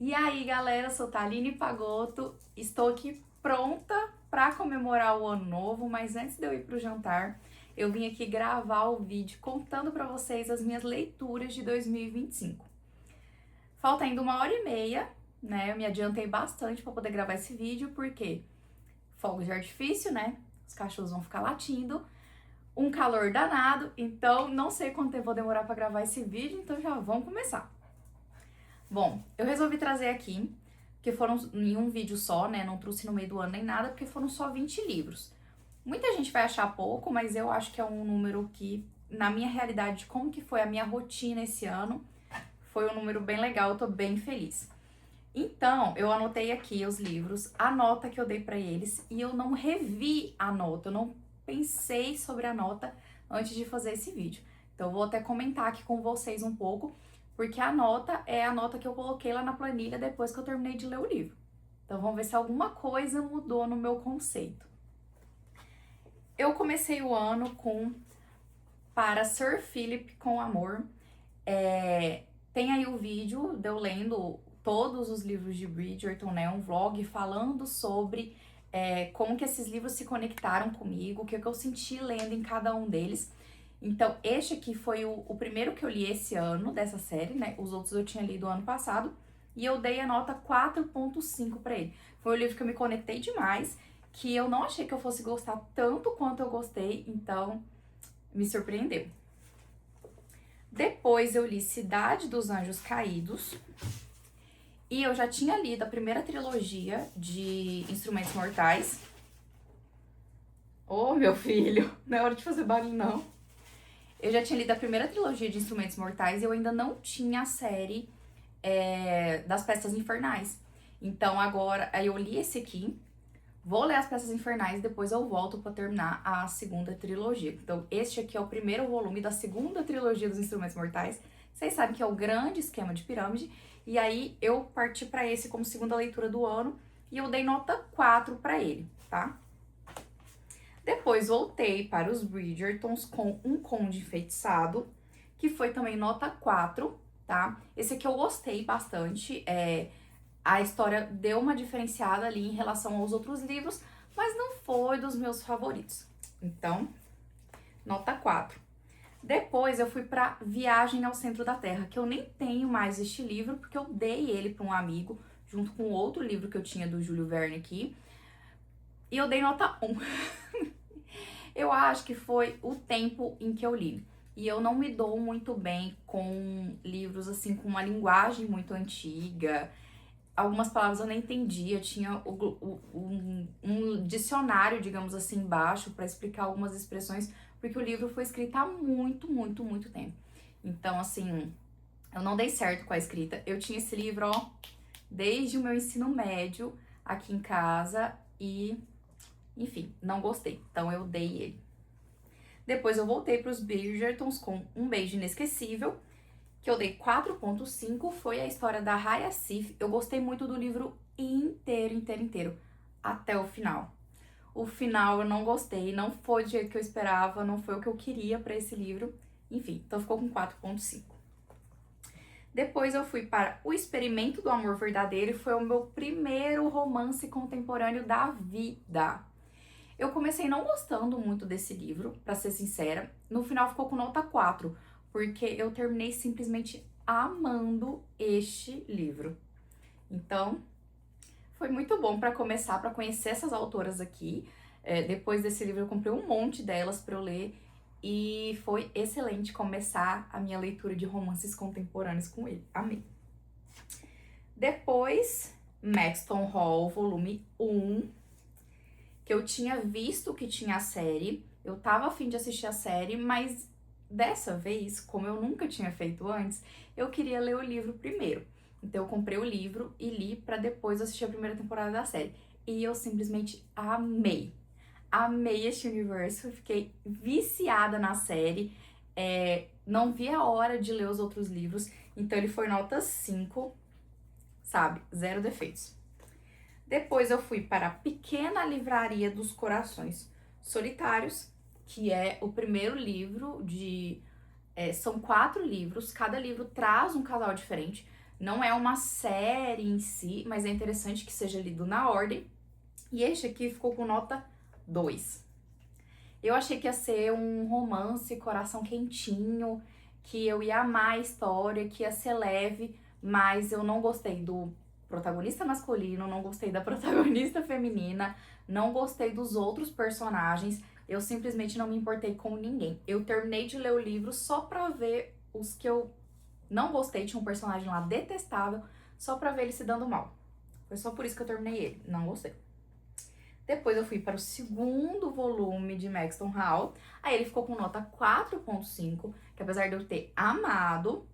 E aí, galera, eu sou Thaline Pagotto, estou aqui pronta para comemorar o ano novo, mas antes de eu ir pro jantar, eu vim aqui gravar o vídeo contando para vocês as minhas leituras de 2025. Falta ainda 1h30, né? Eu me adiantei bastante para poder gravar esse vídeo, porque fogos de artifício, né? Os cachorros vão ficar latindo, um calor danado, então não sei quanto tempo vou demorar para gravar esse vídeo, então já vamos começar. Bom, eu resolvi trazer aqui, porque foram em um vídeo só, né? Não trouxe no meio do ano nem nada, porque foram só 20 livros. Muita gente vai achar pouco, mas eu acho que é um número que, na minha realidade, de como que foi a minha rotina esse ano, foi um número bem legal, eu tô bem feliz. Então, eu anotei aqui os livros, a nota que eu dei pra eles, e eu não revi a nota, eu não pensei sobre a nota antes de fazer esse vídeo. Então, eu vou até comentar aqui com vocês um pouco, porque a nota é a nota que eu coloquei lá na planilha depois que eu terminei de ler o livro. Então, vamos ver se alguma coisa mudou no meu conceito. Eu comecei o ano com Para Sir Philip com Amor. Tem aí o vídeo de eu lendo todos os livros de Bridgerton, né? Um vlog falando sobre como que esses livros se conectaram comigo, o que eu senti lendo em cada um deles. Então, este aqui foi o primeiro que eu li esse ano dessa série, né? Os outros eu tinha lido ano passado. E eu dei a nota 4.5 para ele. Foi um livro que eu me conectei demais, que eu não achei que eu fosse gostar tanto quanto eu gostei, então me surpreendeu. Depois eu li Cidade dos Anjos Caídos. E eu já tinha lido a primeira trilogia de Instrumentos Mortais. Ô, meu filho, não é hora de fazer barulho, não. Eu já tinha lido a primeira trilogia de Instrumentos Mortais e eu ainda não tinha a série das Peças Infernais. Então agora, aí eu li esse aqui, vou ler as Peças Infernais e depois eu volto pra terminar a segunda trilogia. Então este aqui é o primeiro volume da segunda trilogia dos Instrumentos Mortais. Vocês sabem que é o grande esquema de pirâmide. E aí eu parti pra esse como segunda leitura do ano e eu dei nota 4 pra ele, tá? Depois voltei para os Bridgertons com Um Conde Enfeitiçado, que foi também nota 4, tá? Esse aqui eu gostei bastante, a história deu uma diferenciada ali em relação aos outros livros, mas não foi dos meus favoritos. Então, nota 4. Depois eu fui para Viagem ao Centro da Terra, que eu nem tenho mais este livro, porque eu dei ele para um amigo, junto com outro livro que eu tinha do Júlio Verne aqui, e eu dei nota 1. Eu acho que foi o tempo em que eu li. E eu não me dou muito bem com livros assim, com uma linguagem muito antiga. Algumas palavras eu nem entendia, tinha um dicionário, digamos assim, embaixo para explicar algumas expressões, porque o livro foi escrito há muito tempo. Então, assim, eu não dei certo com a escrita. Eu tinha esse livro, ó, desde o meu ensino médio aqui em casa e, enfim, não gostei. Então eu dei ele. Depois eu voltei para os Bridgertons com Um Beijo Inesquecível, que eu dei 4.5, foi a história da Raya Sif. Eu gostei muito do livro inteiro, até o final. O final eu não gostei, não foi do jeito que eu esperava, não foi o que eu queria para esse livro. Enfim, então ficou com 4.5. Depois eu fui para O Experimento do Amor Verdadeiro, e foi o meu primeiro romance contemporâneo da vida. Eu comecei não gostando muito desse livro, pra ser sincera. No final ficou com nota 4, porque eu terminei simplesmente amando este livro. Então, foi muito bom pra começar, pra conhecer essas autoras aqui. Depois desse livro eu comprei um monte delas pra eu ler e foi excelente começar a minha leitura de romances contemporâneos com ele. Amei. Depois, Maxton Hall, volume 1, que eu tinha visto que tinha a série, eu tava a fim de assistir a série, mas dessa vez, como eu nunca tinha feito antes, eu queria ler o livro primeiro. Então eu comprei o livro e li pra depois assistir a primeira temporada da série. E eu simplesmente amei. Amei este universo, fiquei viciada na série, não vi a hora de ler os outros livros, então ele foi nota 5, sabe? Zero defeitos. Depois eu fui para a Pequena Livraria dos Corações Solitários, que é o primeiro livro de... são 4 livros, cada livro traz um casal diferente. Não é uma série em si, mas é interessante que seja lido na ordem. E este aqui ficou com nota 2. Eu achei que ia ser um romance, coração quentinho, que eu ia amar a história, que ia ser leve, mas eu não gostei do protagonista masculino, não gostei da protagonista feminina, não gostei dos outros personagens, eu simplesmente não me importei com ninguém. Eu terminei de ler o livro só pra ver os que eu não gostei, tinha um personagem lá detestável, só pra ver ele se dando mal. Foi só por isso que eu terminei ele, não gostei. Depois eu fui para o segundo volume de Maxton Hall. Aí ele ficou com nota 4.5, que apesar de eu ter amado,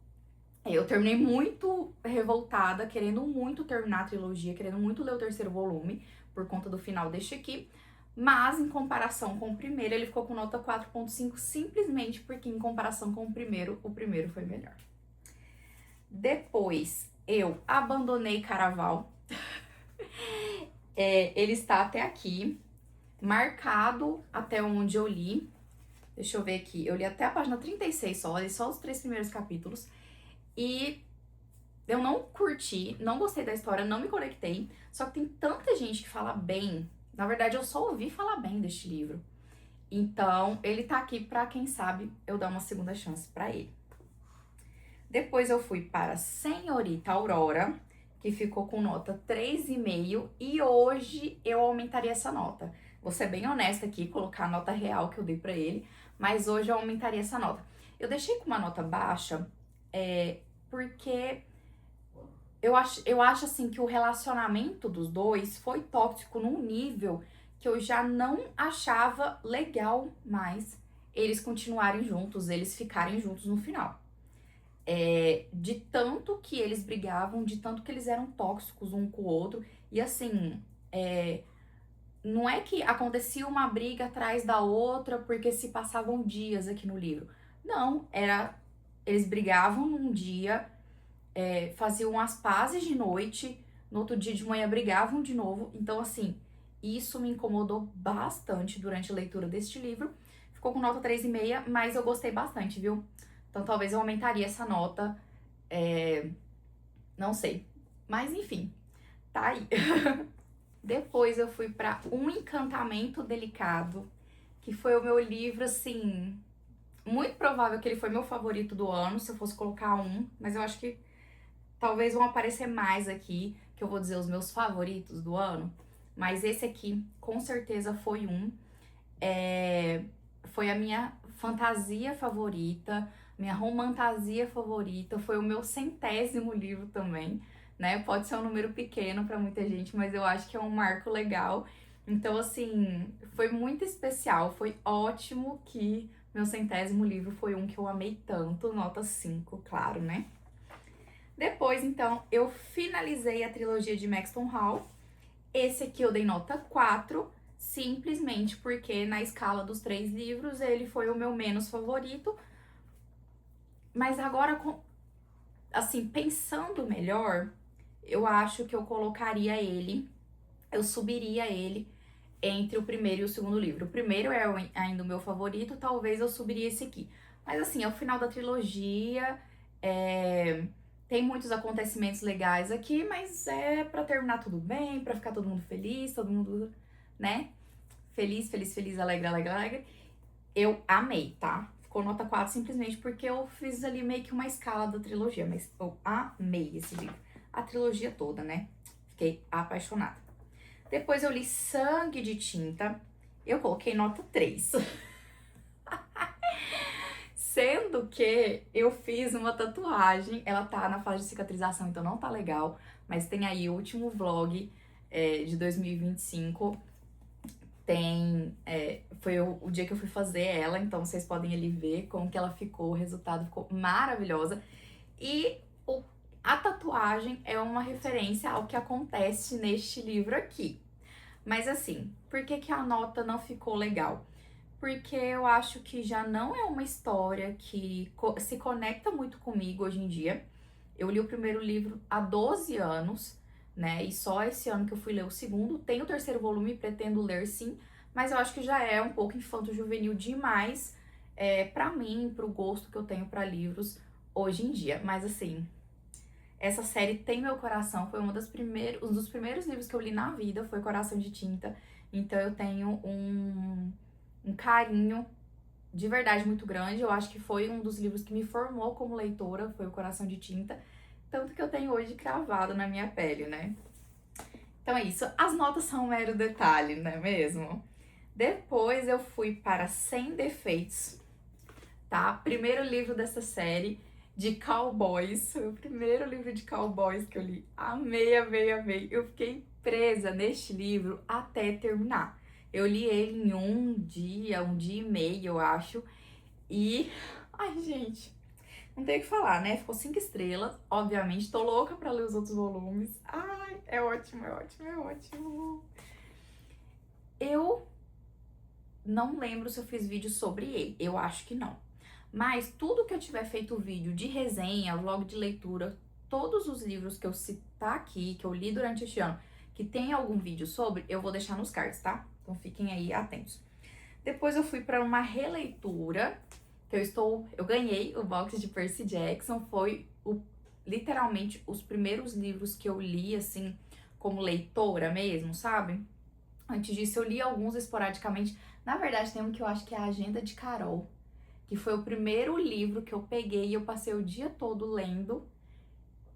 eu terminei muito revoltada, querendo muito terminar a trilogia, querendo muito ler o terceiro volume, por conta do final deste aqui. Mas em comparação com o primeiro, ele ficou com nota 4.5, simplesmente porque em comparação com o primeiro foi melhor. Depois eu abandonei Caraval. Ele está até aqui, marcado até onde eu li. Deixa eu ver aqui. Eu li até a página 36 só, li só os 3 primeiros capítulos. E eu não curti, não gostei da história, não me conectei. Só que tem tanta gente que fala bem. Na verdade, eu só ouvi falar bem deste livro. Então, ele tá aqui pra, quem sabe, eu dar uma segunda chance pra ele. Depois eu fui para Senhorita Aurora, que ficou com nota 3,5, e hoje eu aumentaria essa nota. Vou ser bem honesta aqui, colocar a nota real que eu dei pra ele, mas hoje eu aumentaria essa nota. Eu deixei com uma nota baixa, porque eu acho assim que o relacionamento dos dois foi tóxico num nível que eu já não achava legal mais eles continuarem juntos, eles ficarem juntos no final. De tanto que eles brigavam, de tanto que eles eram tóxicos um com o outro. E assim, não é que acontecia uma briga atrás da outra porque se passavam dias aqui no livro. Não, eles brigavam num dia, faziam as pazes de noite, no outro dia de manhã brigavam de novo. Então, assim, isso me incomodou bastante durante a leitura deste livro. Ficou com nota 3,5, mas eu gostei bastante, viu? Então, talvez eu aumentaria essa nota, não sei. Mas, enfim, tá aí. Depois eu fui pra Um Encantamento Delicado, que foi o meu livro, assim, muito provável que ele foi meu favorito do ano, se eu fosse colocar um. Mas eu acho que talvez vão aparecer mais aqui, que eu vou dizer os meus favoritos do ano. Mas esse aqui, com certeza, foi um. Foi a minha fantasia favorita, minha romantasia favorita, foi o meu 100º livro também, né? Pode ser um número pequeno pra muita gente, mas eu acho que é um marco legal. Então, assim, foi muito especial, foi ótimo que meu 100º livro foi um que eu amei tanto, nota 5, claro, né? Depois, então, eu finalizei a trilogia de Maxton Hall. Esse aqui eu dei nota 4, simplesmente porque na escala dos 3 livros ele foi o meu menos favorito. Mas agora, assim, pensando melhor, eu acho que eu colocaria ele, eu subiria ele entre o primeiro e o segundo livro. O primeiro é ainda o meu favorito, talvez eu subiria esse aqui. Mas assim, é o final da trilogia, tem muitos acontecimentos legais aqui, mas é pra terminar tudo bem, pra ficar todo mundo feliz, todo mundo, né? Feliz, feliz, feliz, alegre, alegre, alegre. Eu amei, tá? Ficou nota 4 simplesmente porque eu fiz ali meio que uma escala da trilogia, mas eu amei esse livro. A trilogia toda, né? Fiquei apaixonada. Depois eu li Sangue de Tinta, eu coloquei nota 3. Sendo que eu fiz uma tatuagem, ela tá na fase de cicatrização, então não tá legal, mas tem aí o último vlog de 2025, foi o dia que eu fui fazer ela, então vocês podem ali ver como que ela ficou, o resultado ficou maravilhosa. E a tatuagem é uma referência ao que acontece neste livro aqui. Mas assim, por que que a nota não ficou legal? Porque eu acho que já não é uma história que se conecta muito comigo hoje em dia. Eu li o primeiro livro há 12 anos, né? E só esse ano que eu fui ler o segundo. Tem o terceiro volume, pretendo ler sim, mas eu acho que já é um pouco infanto-juvenil demais pra mim, pro gosto que eu tenho pra livros hoje em dia. Mas assim, essa série tem meu coração, foi um dos primeiros livros que eu li na vida, foi Coração de Tinta. Então eu tenho um carinho de verdade muito grande. Eu acho que foi um dos livros que me formou como leitora, foi o Coração de Tinta. Tanto que eu tenho hoje cravado na minha pele, né? Então é isso. As notas são um mero detalhe, não é mesmo? Depois eu fui para Sem Defeitos, tá? Primeiro livro dessa série de cowboys. Foi o primeiro livro de cowboys que eu li. Amei, amei, amei. Eu fiquei presa neste livro até terminar. Eu li ele em um dia e meio, eu acho. E, ai, gente, não tem o que falar, né? Ficou 5 estrelas, obviamente. Tô louca pra ler os outros volumes. Ai, é ótimo, é ótimo, é ótimo. Eu não lembro se eu fiz vídeo sobre ele. Eu acho que não. Mas tudo que eu tiver feito vídeo de resenha, vlog de leitura, todos os livros que eu citar aqui, que eu li durante este ano, que tem algum vídeo sobre, eu vou deixar nos cards, tá? Então fiquem aí atentos. Depois eu fui para uma releitura, que eu ganhei o box de Percy Jackson, foi literalmente os primeiros livros que eu li, assim, como leitora mesmo, sabe? Antes disso eu li alguns esporadicamente. Na verdade tem um que eu acho que é a Agenda de Carol, que foi o primeiro livro que eu peguei e eu passei o dia todo lendo.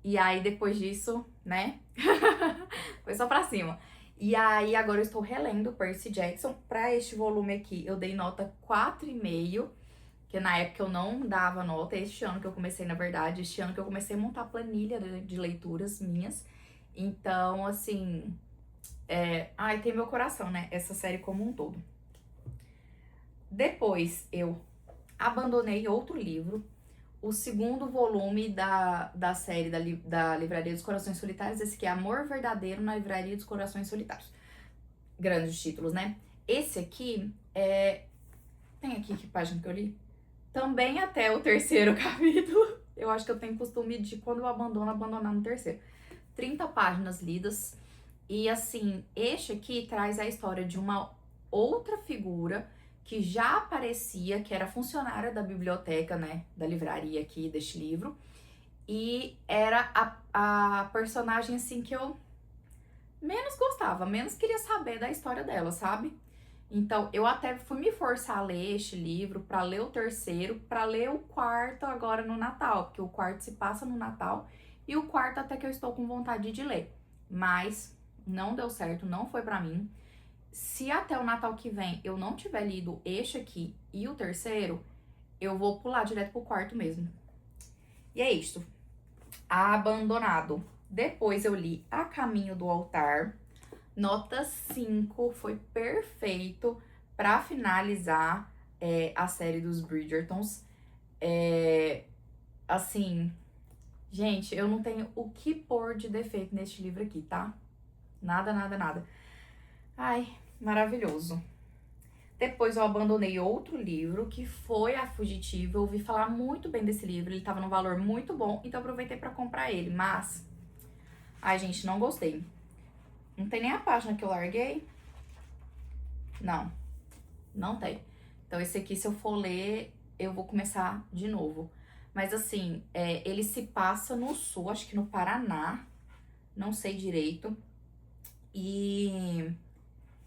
E aí, depois disso, né, foi só pra cima. E aí, agora eu estou relendo Percy Jackson. Pra este volume aqui, eu dei nota 4,5, que na época eu não dava nota. Este ano que eu comecei, na verdade, este ano que eu comecei a montar planilha de leituras minhas. Então, assim, ai, tem meu coração, né, essa série como um todo. Depois, eu abandonei outro livro, o segundo volume da série da Livraria dos Corações Solitários, esse que é Amor Verdadeiro na Livraria dos Corações Solitários. Grandes títulos, né? Esse aqui tem aqui que página que eu li? Também até o terceiro capítulo. Eu acho que eu tenho costume de, quando eu abandonar no terceiro. 30 páginas lidas. E assim, este aqui traz a história de uma outra figura que já aparecia, que era funcionária da biblioteca, né, da livraria aqui deste livro, e era a personagem, assim, que eu menos gostava, menos queria saber da história dela, sabe? Então, eu até fui me forçar a ler este livro, pra ler o terceiro, pra ler o quarto agora no Natal, porque o quarto se passa no Natal, e o quarto até que eu estou com vontade de ler, mas não deu certo, não foi pra mim. Se até o Natal que vem eu não tiver lido este aqui e o terceiro, eu vou pular direto pro quarto mesmo. E é isso. Abandonado. Depois eu li A Caminho do Altar. Nota 5, foi perfeito pra finalizar a série dos Bridgertons. Assim, gente, eu não tenho o que pôr de defeito neste livro aqui, tá? Nada, nada, nada. Ai, maravilhoso. Depois eu abandonei outro livro, que foi A Fugitiva. Eu ouvi falar muito bem desse livro, ele tava num valor muito bom, então eu aproveitei pra comprar ele, mas... ai, gente, não gostei. Não tem nem a página que eu larguei. Não, não tem. Então esse aqui, se eu for ler, eu vou começar de novo. Mas assim, ele se passa no sul, acho que no Paraná, não sei direito. E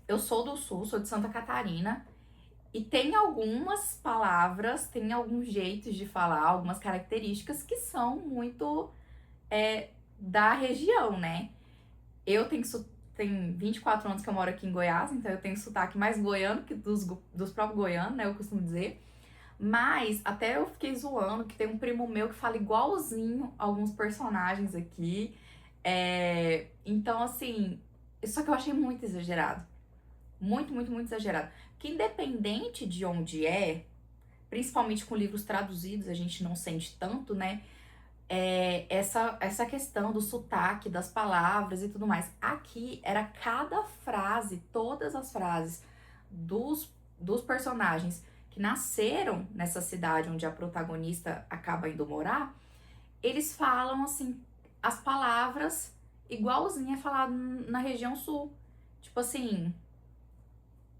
eu sou do sul, sou de Santa Catarina. E tem algumas palavras, tem alguns jeitos de falar, algumas características que são muito da região, né? Eu tenho 24 anos que eu moro aqui em Goiás, então eu tenho sotaque mais goiano que dos próprios goianos, né? Eu costumo dizer. Mas até eu fiquei zoando que tem um primo meu que fala igualzinho alguns personagens aqui. Então, assim, só que eu achei muito exagerado. Muito, muito, muito exagerado. Que independente de onde principalmente com livros traduzidos, a gente não sente tanto, né? Essa questão do sotaque, das palavras e tudo mais. Aqui era cada frase, todas as frases dos personagens que nasceram nessa cidade onde a protagonista acaba indo morar, eles falam, assim, as palavras igualzinha falado na região sul. Tipo assim...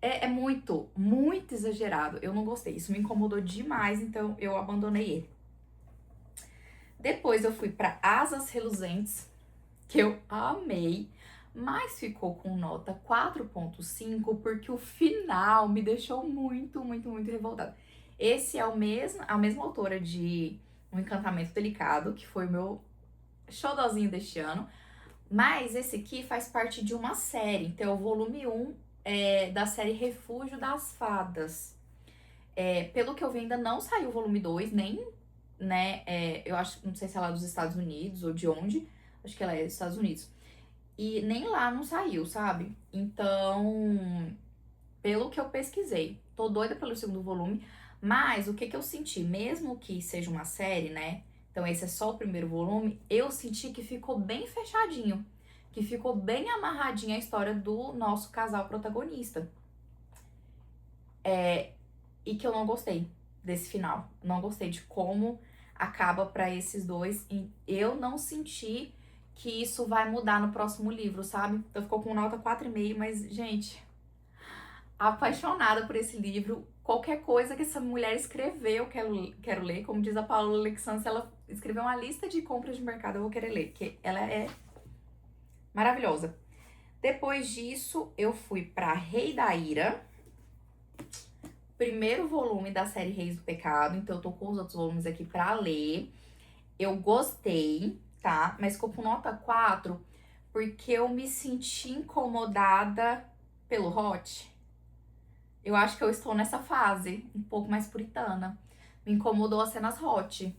é muito, muito exagerado. Eu não gostei. Isso me incomodou demais, então eu abandonei ele. Depois eu fui pra Asas Reluzentes, que eu amei, mas ficou com nota 4,5 porque o final me deixou muito, muito, muito revoltada. Esse é a mesma autora de Um Encantamento Delicado, que foi o meu xodózinho deste ano, mas esse aqui faz parte de uma série, então é o volume 1 da série Refúgio das Fadas. Pelo que eu vi, ainda não saiu o volume 2, nem, né, eu acho, não sei se ela é dos Estados Unidos ou de onde, acho que ela é dos Estados Unidos. E nem lá não saiu, sabe? Então, pelo que eu pesquisei, tô doida pelo segundo volume, mas o que que eu senti? Mesmo que seja uma série, né? Então esse é só o primeiro volume, eu senti que ficou bem fechadinho, que ficou bem amarradinha a história do nosso casal protagonista. E que eu não gostei desse final. Não gostei de como acaba pra esses dois. E eu não senti que isso vai mudar no próximo livro, sabe? Então ficou com nota 4,5, mas, gente, apaixonada por esse livro. Qualquer coisa que essa mulher escrever, eu quero ler. Como diz a Paula Alexandre, se ela escrever uma lista de compras de mercado, eu vou querer ler, porque ela é maravilhosa. Depois disso, eu fui pra Rei da Ira, primeiro volume da série Reis do Pecado, então eu tô com os outros volumes aqui pra ler. Eu gostei, tá? Mas ficou com nota 4 porque eu me senti incomodada pelo Hot. Eu acho que eu estou nessa fase, um pouco mais puritana. Me incomodou as cenas Hot.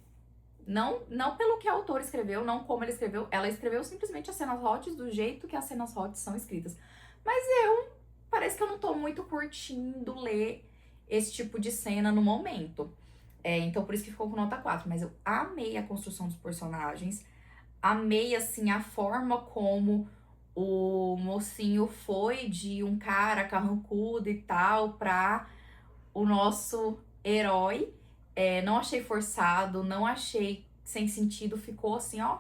Não pelo que a autora escreveu, não como ele escreveu. Ela escreveu simplesmente as cenas Hot do jeito que as cenas Hot são escritas. Mas parece que eu não tô muito curtindo ler esse tipo de cena no momento. Então por isso que ficou com nota 4. Mas eu amei a construção dos personagens. Amei, assim, a forma como o mocinho foi de um cara carrancudo e tal pra o nosso herói. Não achei forçado, não achei sem sentido. Ficou assim, ó,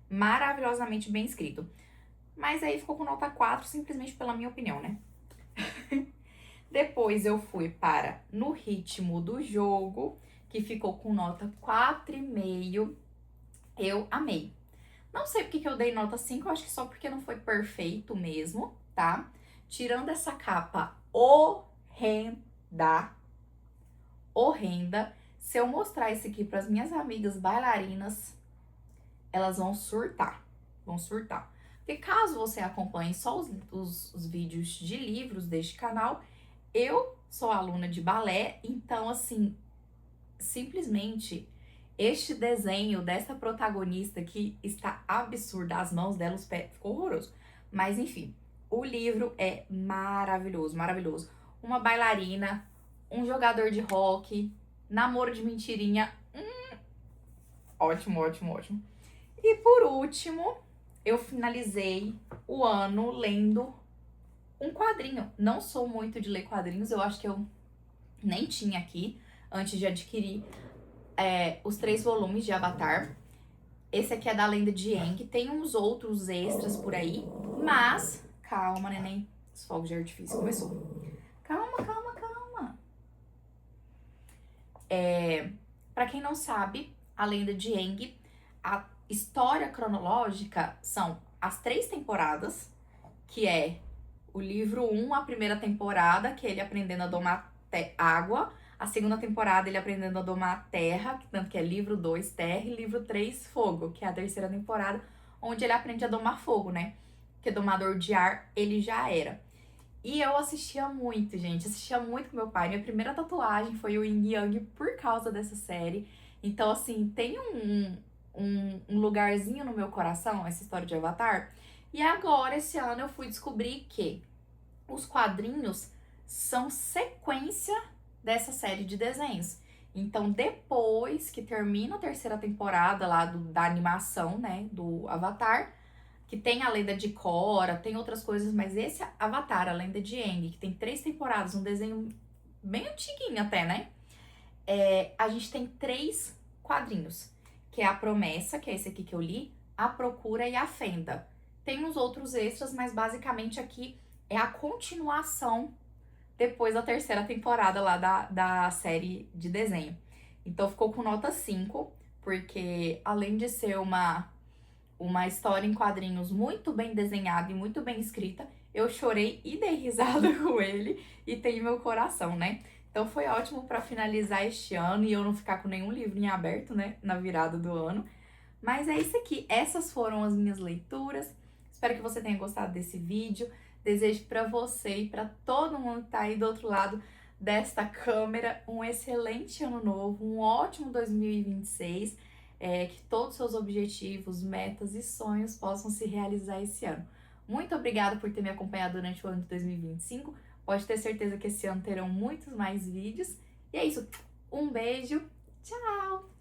maravilhosamente bem escrito. Mas aí ficou com nota 4 simplesmente pela minha opinião, né? Depois eu fui para No Ritmo do Jogo, que ficou com nota 4,5. Eu amei. Não sei porque que eu dei nota 5, eu acho que só porque não foi perfeito mesmo, tá? Tirando essa capa horrenda, se eu mostrar esse aqui para as minhas amigas bailarinas, elas vão surtar, Porque caso você acompanhe só os vídeos de livros deste canal, eu sou aluna de balé, então, assim, simplesmente este desenho dessa protagonista que está absurda, as mãos dela, os pés, ficou horroroso. Mas, enfim, o livro é maravilhoso, maravilhoso. Uma bailarina, um jogador de hóquei, namoro de mentirinha. Ótimo, ótimo, ótimo. E por último, eu finalizei o ano lendo um quadrinho. Não sou muito de ler quadrinhos, eu acho que eu nem tinha aqui antes de adquirir os 3 volumes de Avatar. Esse aqui é da Lenda de Aang. Tem uns outros extras por aí, mas calma, neném. Os fogos de artifício começou. Calma, calma, calma. Pra quem não sabe, a Lenda de Aang, a história cronológica são as 3 temporadas, que é o livro 1, a primeira temporada, que é ele aprendendo a domar água. A segunda temporada ele aprendendo a domar a terra, tanto que é livro 2, terra, e livro 3, fogo, que é a terceira temporada, onde ele aprende a domar fogo, né? Porque domador de ar ele já era. E eu assistia muito, gente, assistia muito com meu pai. Minha primeira tatuagem foi o Yin Yang por causa dessa série. Então, assim, tem um lugarzinho no meu coração, essa história de Avatar. E agora, esse ano, eu fui descobrir que os quadrinhos são sequência dessa série de desenhos. Então, depois que termina a terceira temporada lá da animação, né, do Avatar, que tem a Lenda de Korra, tem outras coisas, mas esse Avatar, a Lenda de Aang, que tem 3 temporadas, um desenho bem antiguinho até, né? A gente tem 3 quadrinhos, que é a Promessa, que é esse aqui que eu li, a Procura e a Fenda. Tem uns outros extras, mas basicamente aqui é a continuação depois da terceira temporada lá da série de desenho. Então ficou com nota 5, porque além de ser uma história em quadrinhos muito bem desenhada e muito bem escrita, eu chorei e dei risada com ele e tem meu coração, né? Então foi ótimo para finalizar este ano e eu não ficar com nenhum livro em aberto, né, na virada do ano. Mas é isso aqui, essas foram as minhas leituras. Espero que você tenha gostado desse vídeo. Desejo para você e para todo mundo que tá aí do outro lado desta câmera um excelente ano novo, um ótimo 2026, que todos os seus objetivos, metas e sonhos possam se realizar esse ano. Muito obrigada por ter me acompanhado durante o ano de 2025. Pode ter certeza que esse ano terão muitos mais vídeos. E é isso. Um beijo. Tchau!